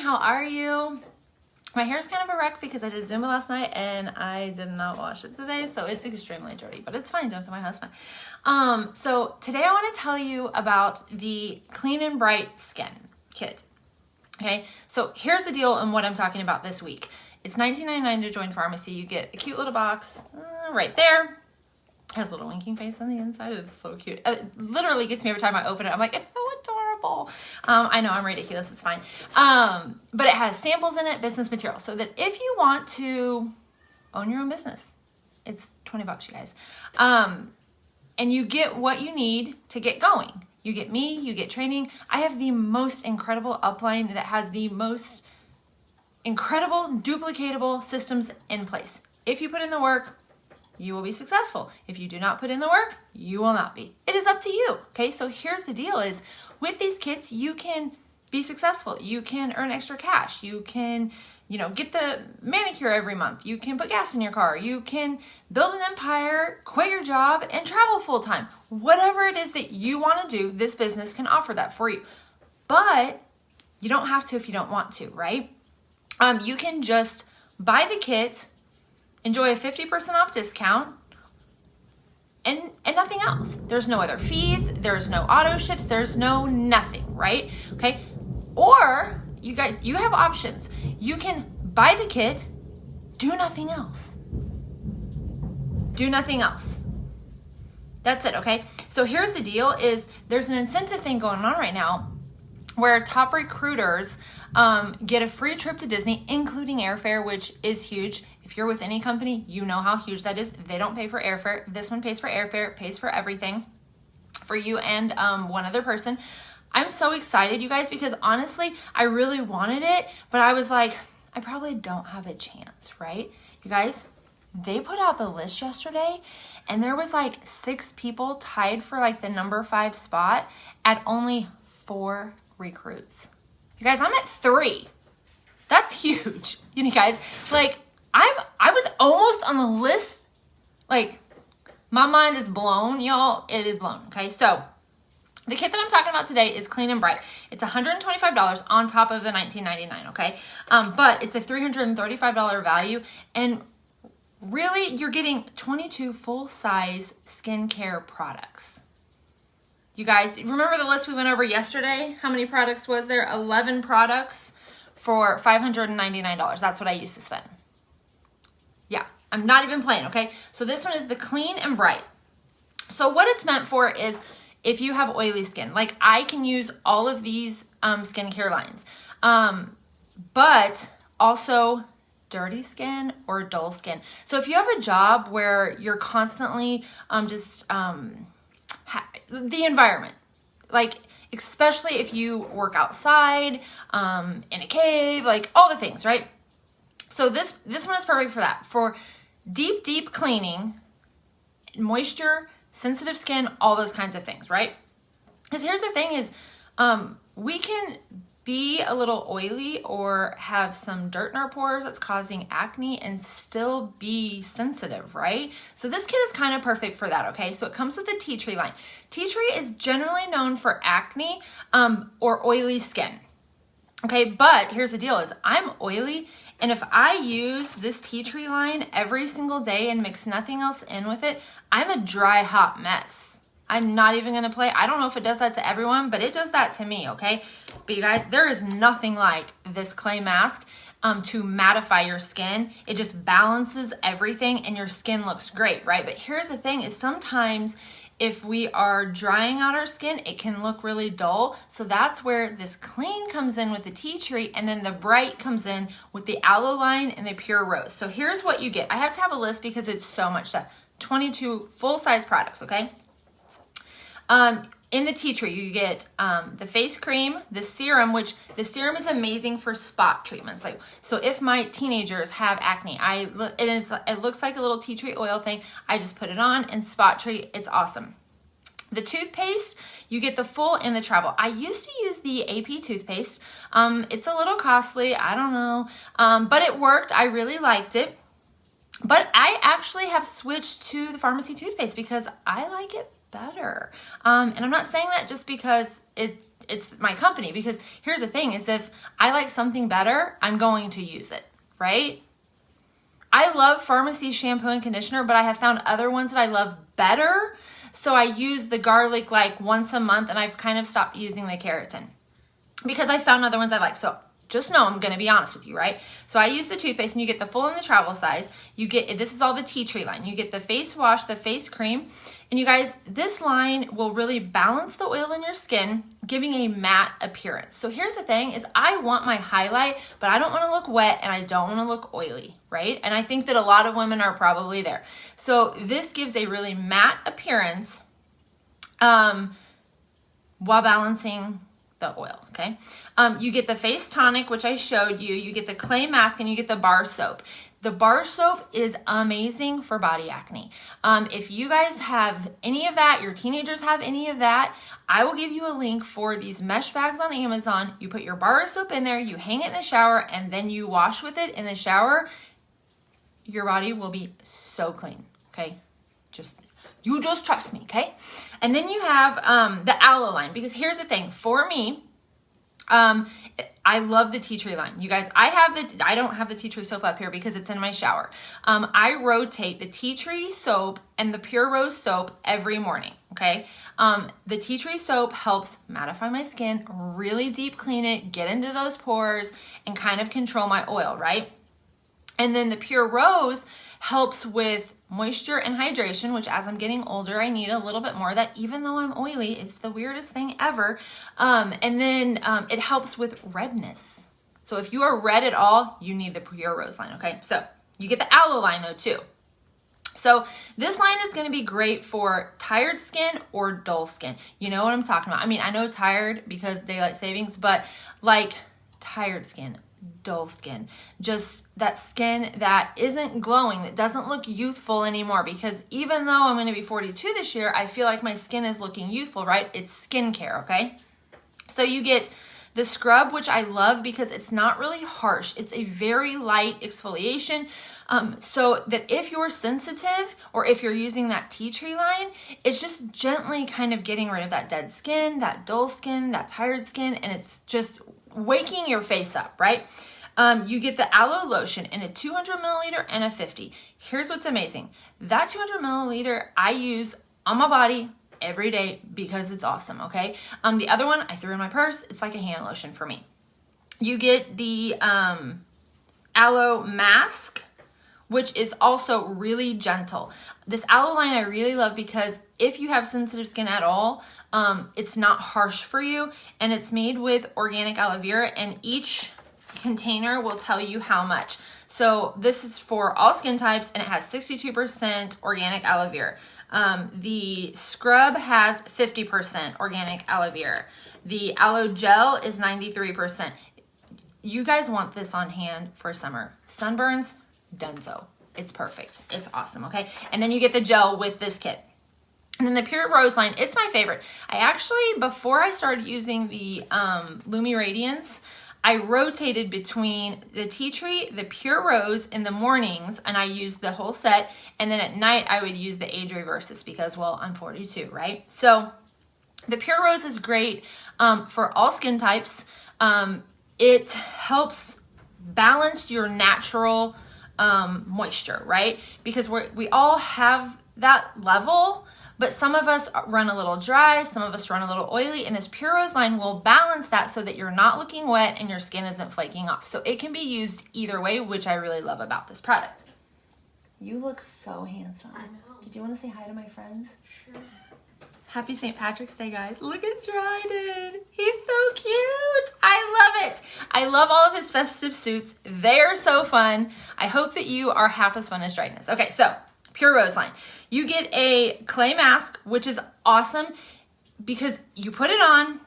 How are you? My hair's kind of a wreck because I did Zumba last night and I did not wash it today, so it's extremely dirty, but it's fine. Don't tell my husband. So today I want to tell you about the Clean and Bright Skin Kit. Okay, so here's the deal and what I'm talking about this week. It's $19.99 to join Farmasi. You get a cute little box right there. Has a little winking face on the inside. It's so cute. It literally gets me every time I open it. I'm like, it's so adorable. I know I'm ridiculous. It's fine. But it has samples in it, business material, so that if you want to own your own business, it's $20, you guys. And you get what you need to get going. You get me, you get training. I have the most incredible upline that has the most incredible duplicatable systems in place. If you put in the work, you will be successful. If you do not put in the work, you will not be. It is up to you. Okay, so here's the deal is with these kits, you can be successful. You can earn extra cash. You can, get the manicure every month. You can put gas in your car. You can build an empire, quit your job, and travel full time. Whatever it is that you want to do, this business can offer that for you. But you don't have to if you don't want to, right? You can just buy the kit, enjoy a 50% off discount, and nothing else. There's no other fees, there's no auto ships, there's no nothing, right? Okay. Or you guys, you have options. You can buy the kit, do nothing else. Do nothing else. That's it, okay? So here's the deal is there's an incentive thing going on right now where top recruiters get a free trip to Disney, including airfare, which is huge. If you're with any company, you know how huge that is. They don't pay for airfare. This one pays for airfare, pays for everything for you and one other person. I'm so excited, you guys, because honestly, I really wanted it, but I was like, I probably don't have a chance, right? You guys, they put out the list yesterday and there was like 6 people tied for like the number 5 spot at only 4 recruits. You guys, I'm at 3. That's huge. You guys, like I was almost on the list. Like my mind is blown, y'all. It is blown. Okay. So the kit that I'm talking about today is Clean and Bright. It's $125 on top of the $19.99. Okay. But it's a $335 value. And really you're getting 22 full-size skincare products. You guys, remember the list we went over yesterday? How many products was there? 11 products for $599. That's what I used to spend. Yeah, I'm not even playing, okay? So this one is the Clean and Bright. So what it's meant for is if you have oily skin. Like I can use all of these skincare lines. But also dirty skin or dull skin. So if you have a job where you're constantly the environment, like especially if you work outside, in a cave, like all the things, right? So this one is perfect for that, for deep cleaning, moisture, sensitive skin, all those kinds of things, right? Because here's the thing is, we can be a little oily or have some dirt in our pores that's causing acne and still be sensitive, right? So this kit is kind of perfect for that, okay? So it comes with the tea tree line. Tea tree is generally known for acne or oily skin, okay? But here's the deal is I'm oily, and if I use this tea tree line every single day and mix nothing else in with it, I'm a dry, hot mess. I'm not even going to play. I don't know if it does that to everyone, but it does that to me, okay? But you guys, there is nothing like this clay mask to mattify your skin. It just balances everything and your skin looks great, right? But here's the thing is sometimes if we are drying out our skin, it can look really dull. So that's where this Clean comes in with the tea tree, and then the Bright comes in with the Aloe line and the Pure Rose. So here's what you get. I have to have a list because it's so much stuff. 22 full-size products, okay? In the tea tree, you get the face cream, the serum, which the serum is amazing for spot treatments. Like, so if my teenagers have acne, it looks like a little tea tree oil thing. I just put it on and spot treat. It's awesome. The toothpaste, you get the full and the travel. I used to use the AP toothpaste. It's a little costly. I don't know. But it worked. I really liked it. But I actually have switched to the Farmasi toothpaste because I like it better. And I'm not saying that just because it's my company, because here's the thing is if I like something better, I'm going to use it, right? I love Farmasi shampoo and conditioner, but I have found other ones that I love better. So I use the garlic like once a month, and I've kind of stopped using the keratin because I found other ones I like. So just know I'm going to be honest with you, right? So I use the toothpaste, and you get the full and the travel size. You get, this is all the tea tree line. You get the face wash, the face cream, and you guys, this line will really balance the oil in your skin, giving a matte appearance. So here's the thing is I want my highlight, but I don't want to look wet and I don't want to look oily, right? And I think that a lot of women are probably there. So this gives a really matte appearance while balancing the oil, okay? You get the face tonic, which I showed you. You get the clay mask, and you get the bar soap. The bar soap is amazing for body acne. If you guys have any of that, your teenagers have any of that, I will give you a link for these mesh bags on Amazon. You put your bar soap in there, you hang it in the shower, and then you wash with it in the shower. Your body will be so clean, okay? You just trust me, okay? And then you have the Aloe line, because here's the thing. For me, I love the tea tree line. You guys, I don't have the tea tree soap up here because it's in my shower. I rotate the tea tree soap and the pure rose soap every morning, okay? The tea tree soap helps mattify my skin, really deep clean it, get into those pores, and kind of control my oil, right? And then the pure rose helps with moisture and hydration, which as I'm getting older, I need a little bit more of that, even though I'm oily. It's the weirdest thing ever. And then it helps with redness. So if you are red at all, you need the pure rose line, okay? So you get the Aloe line though too. So this line is going to be great for tired skin or dull skin. You know what I'm talking about. I mean, I know tired because daylight savings, but like tired skin, dull skin, just that skin that isn't glowing, that doesn't look youthful anymore. Because even though I'm going to be 42 this year, I feel like my skin is looking youthful, right? It's skincare, okay? So you get the scrub, which I love because it's not really harsh. It's a very light exfoliation. So that if you're sensitive or if you're using that tea tree line, it's just gently kind of getting rid of that dead skin, that dull skin, that tired skin, and it's just waking your face up, right? You get the aloe lotion in a 200 milliliter and a 50. Here's what's amazing. That 200 milliliter I use on my body every day because it's awesome, okay? The other one I threw in my purse. It's like a hand lotion for me. You get the aloe mask, which is also really gentle. This aloe line I really love because if you have sensitive skin at all, it's not harsh for you, and it's made with organic aloe vera, and each container will tell you how much. So this is for all skin types, and it has 62% organic aloe vera. The scrub has 50% organic aloe vera. The aloe gel is 93%. You guys want this on hand for summer. Sunburns, donezo. It's perfect. It's awesome, okay? And then you get the gel with this kit. And then the Pure Rose line, it's my favorite. I actually, before I started using the Lumi Radiance, I rotated between the tea tree, the Pure Rose in the mornings, and I used the whole set. And then at night, I would use the Age Reverses because, well, I'm 42, right? So the Pure Rose is great for all skin types. It helps balance your natural moisture, right? Because we all have that level, but some of us run a little dry, some of us run a little oily, and this Pure Rose line will balance that so that you're not looking wet and your skin isn't flaking off. So it can be used either way, which I really love about this product. You look so handsome. I know. Did you want to say hi to my friends? Sure. Happy St. Patrick's Day, guys. Look at Dryden. He's so cute. I love it. I love all of his festive suits. They're so fun. I hope that you are half as fun as Dryden is. Okay, so Pure Rose line. You get a clay mask, which is awesome because you put it on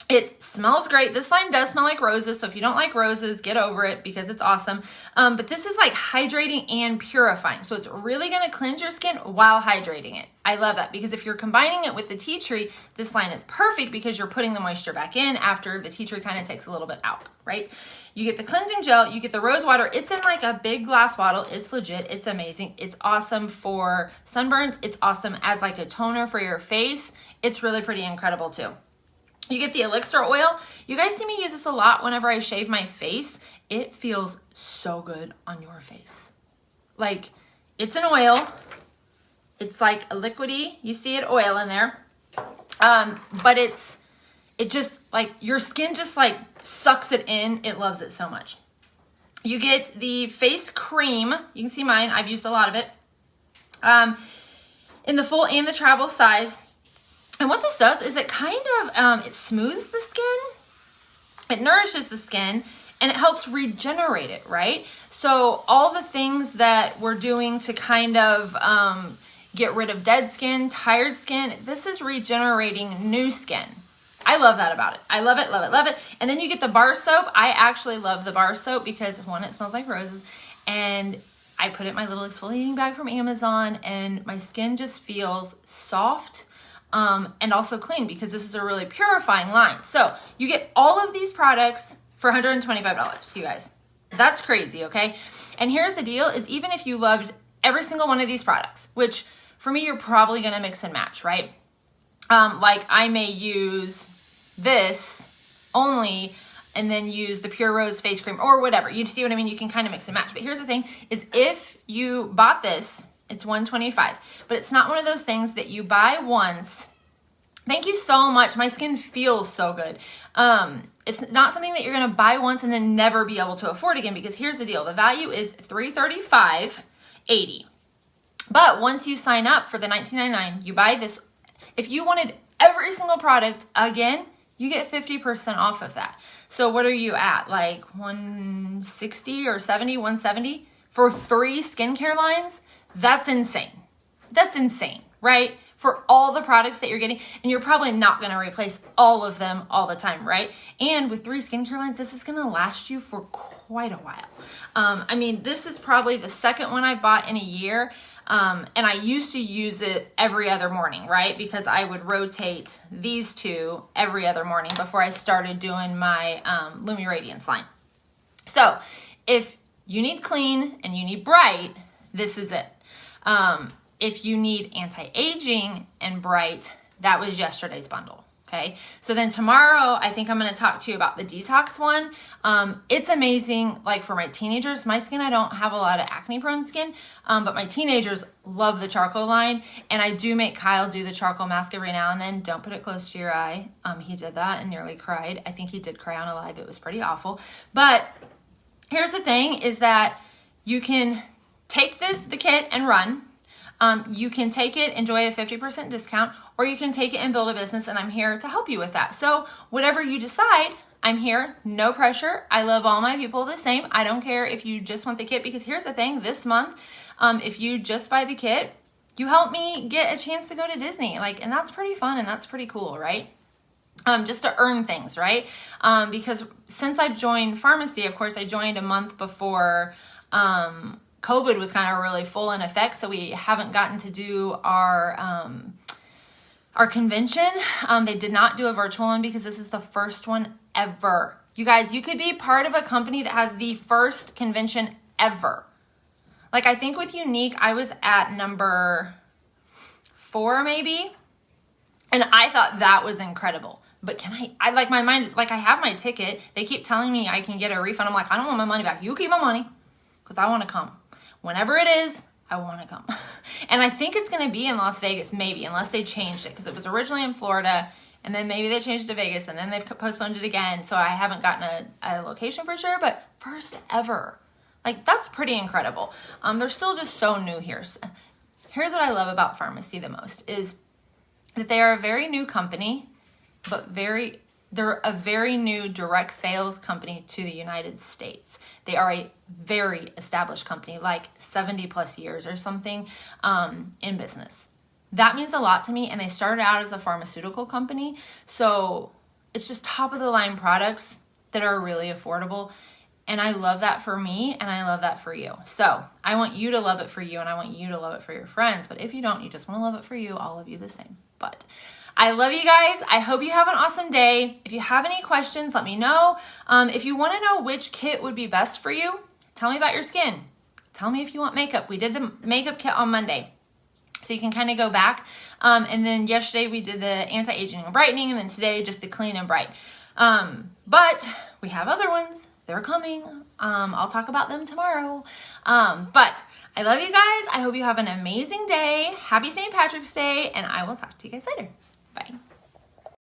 It smells great. This line does smell like roses, so if you don't like roses, get over it because it's awesome. But this is like hydrating and purifying. So it's really gonna cleanse your skin while hydrating it. I love that because if you're combining it with the tea tree, this line is perfect because you're putting the moisture back in after the tea tree kind of takes a little bit out, right? You get the cleansing gel, you get the rose water. It's in like a big glass bottle. It's legit, it's amazing. It's awesome for sunburns. It's awesome as like a toner for your face. It's really pretty incredible too. You get the elixir oil. You guys see me use this a lot whenever I shave my face. It feels so good on your face. Like, it's an oil. It's like a liquidy. You see it oil in there. But it just like your skin just like sucks it in. It loves it so much. You get the face cream. You can see mine. I've used a lot of it. In the full and the travel size. And what this does is it kind of, it smooths the skin, it nourishes the skin, and it helps regenerate it, right? So all the things that we're doing to kind of get rid of dead skin, tired skin, this is regenerating new skin. I love that about it. I love it, love it, love it. And then you get the bar soap. I actually love the bar soap because one, it smells like roses, and I put it in my little exfoliating bag from Amazon, and my skin just feels soft. And also clean because this is a really purifying line. So you get all of these products for $125, you guys. That's crazy, okay? And here's the deal is even if you loved every single one of these products, which for me, you're probably gonna mix and match, right? Like I may use this only and then use the Pure Rose face cream or whatever. You see what I mean? You can kind of mix and match. But here's the thing is if you bought this, it's $125, but it's not one of those things that you buy once. Thank you so much. My skin feels so good. It's not something that you're going to buy once and then never be able to afford again because here's the deal. The value is $335.80. But once you sign up for the $19.99, you buy this. If you wanted every single product again, you get 50% off of that. So what are you at? Like 160 or 70, 170 for 3 skincare lines? That's insane. That's insane, right? For all the products that you're getting, and you're probably not going to replace all of them all the time, right? And with 3 skincare lines, this is going to last you for quite a while. I mean, this is probably the second one I bought in a year, and I used to use it every other morning, right? Because I would rotate these 2 every other morning before I started doing my Lumi Radiance line. So if you need clean and you need bright, this is it. If you need anti-aging and bright, that was yesterday's bundle, okay? So then tomorrow, I think I'm gonna talk to you about the detox one. It's amazing, like for my teenagers, my skin, I don't have a lot of acne-prone skin, but my teenagers love the charcoal line, and I do make Kyle do the charcoal mask every now and then. Don't put it close to your eye. He did that and nearly cried. I think he did cry on a live. It was pretty awful. But here's the thing is that you can take the kit and run. You can take it, enjoy a 50% discount, or you can take it and build a business, and I'm here to help you with that. So whatever you decide, I'm here, no pressure. I love all my people the same. I don't care if you just want the kit, because here's the thing, this month, if you just buy the kit, you help me get a chance to go to Disney, and that's pretty fun and that's pretty cool, right? Just to earn things, right? Because since I've joined Farmasi, of course, I joined a month before, COVID was kind of really full in effect, so we haven't gotten to do our convention. They did not do a virtual one because this is the first one ever. You guys, you could be part of a company that has the first convention ever. Like I think with Unique, I was at number 4 maybe, and I thought that was incredible. But I like my mind, like I have my ticket. They keep telling me I can get a refund. I'm like, I don't want my money back. You keep my money because I want to come. Whenever it is, I want to come. And I think it's going to be in Las Vegas, maybe, unless they changed it, because it was originally in Florida, and then maybe they changed it to Vegas, and then they've postponed it again, so I haven't gotten a location for sure, but first ever. Like, that's pretty incredible. They're still just so new here. So here's what I love about Farmasi the most, is that they are a very new company, but they're a very new direct sales company to the United States. They are a very established company, like 70 plus years or something in business. That means a lot to me, and they started out as a pharmaceutical company. So it's just top of the line products that are really affordable. And I love that for me, and I love that for you. So I want you to love it for you, and I want you to love it for your friends. But if you don't, you just want to love it for you, I'll love you the same. But I love you guys. I hope you have an awesome day. If you have any questions, let me know. If you want to know which kit would be best for you, tell me about your skin. Tell me if you want makeup. We did the makeup kit on Monday, so you can kind of go back. And then yesterday we did the anti-aging and brightening, and then today just the clean and bright. But we have other ones. They're coming. I'll talk about them tomorrow. But I love you guys. I hope you have an amazing day. Happy St. Patrick's Day, and I will talk to you guys later. Bye.